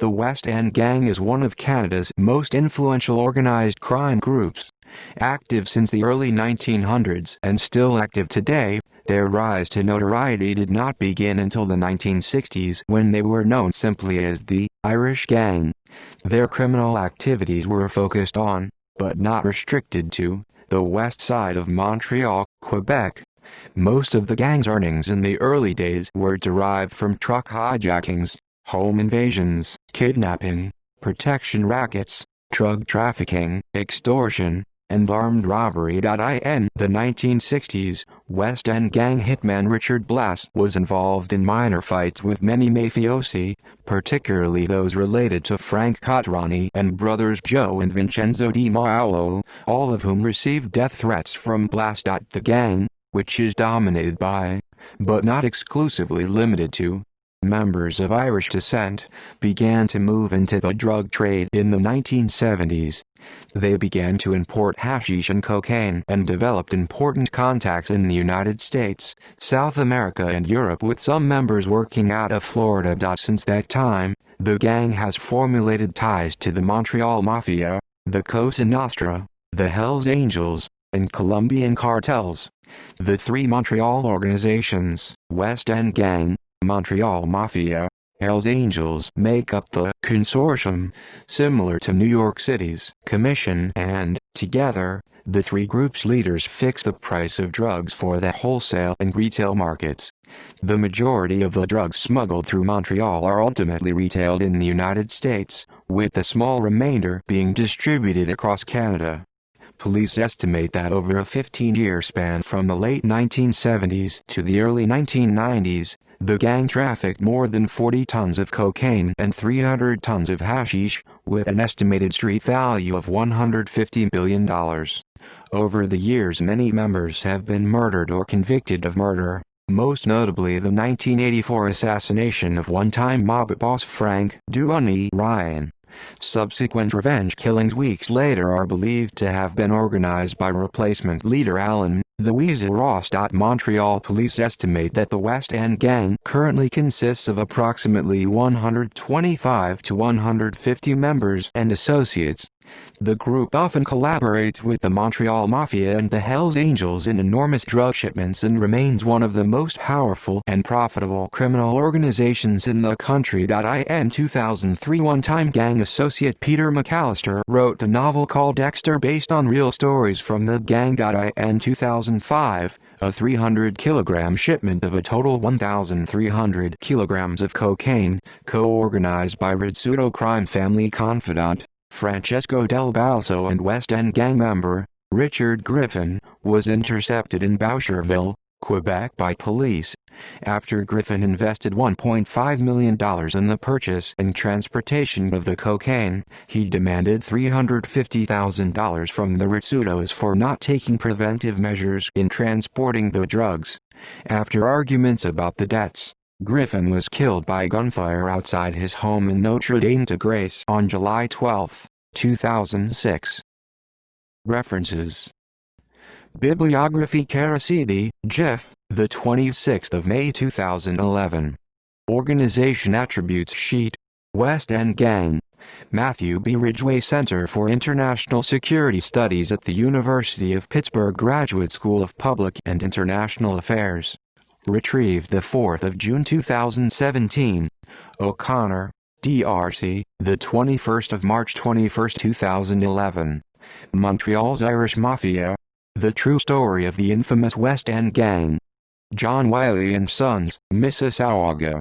The West End Gang is one of Canada's most influential organized crime groups. Active since the early 1900s and still active today, their rise to notoriety did not begin until the 1960s when they were known simply as the Irish Gang. Their criminal activities were focused on, but not restricted to, the west side of Montreal, Quebec. Most of the gang's earnings in the early days were derived from truck hijackings, home invasions, kidnapping, protection rackets, drug trafficking, extortion, and armed robbery. In the 1960s, West End Gang hitman Richard Blass was involved in minor fights with many mafiosi, particularly those related to Frank Cotrani and brothers Joe and Vincenzo Di Mauro, all of whom received death threats from Blass. The gang, which is dominated by, but not exclusively limited to, members of Irish descent, began to move into the drug trade in the 1970s. They began to import hashish and cocaine and developed important contacts in the United States, South America and Europe, with some members working out of Florida. Since that time, the gang has formulated ties to the Montreal Mafia, the Cosa Nostra, the Hells Angels, and Colombian cartels. The three Montreal organizations, West End Gang, Montreal Mafia, Hells Angels, make up the consortium, similar to New York City's Commission, and, together, the three groups' leaders fix the price of drugs for the wholesale and retail markets. The majority of the drugs smuggled through Montreal are ultimately retailed in the United States, with the small remainder being distributed across Canada. Police estimate that over a 15-year span from the late 1970s to the early 1990s, the gang trafficked more than 40 tons of cocaine and 300 tons of hashish, with an estimated street value of $150 billion. Over the years, many members have been murdered or convicted of murder, most notably the 1984 assassination of one-time mob boss Frank "Dooney" Ryan. Subsequent revenge killings weeks later are believed to have been organized by replacement leader Alan "The Weasel" Ross. Montreal police estimate that the West End Gang currently consists of approximately 125 to 150 members and associates. The group often collaborates with the Montreal Mafia and the Hells Angels in enormous drug shipments and remains one of the most powerful and profitable criminal organizations in the country. In 2003, one-time gang associate Peter McAllister wrote a novel called Dexter based on real stories from the gang. In 2005, a 300-kilogram shipment of a total 1,300 kilograms of cocaine, co-organized by Rizzuto crime family confidant Francesco Del Balso and West End Gang member, Richard Griffin, was intercepted in Boucherville, Quebec by police. After Griffin invested $1.5 million in the purchase and transportation of the cocaine, he demanded $350,000 from the Rizzutos for not taking preventive measures in transporting the drugs. After arguments about the debts, Griffin was killed by gunfire outside his home in Notre Dame de Grace on July 12, 2006. References. Bibliography. Caracidi, Jeff, the 26th of May 2011. Organization Attributes Sheet. West End Gang. Matthew B. Ridgway Center for International Security Studies at the University of Pittsburgh Graduate School of Public and International Affairs. Retrieved 4 June 2017. O'Connor, D.R.C., the 21st of March 21, 2011. Montreal's Irish Mafia. The True Story of the Infamous West End Gang. John Wiley & Sons, Mississauga.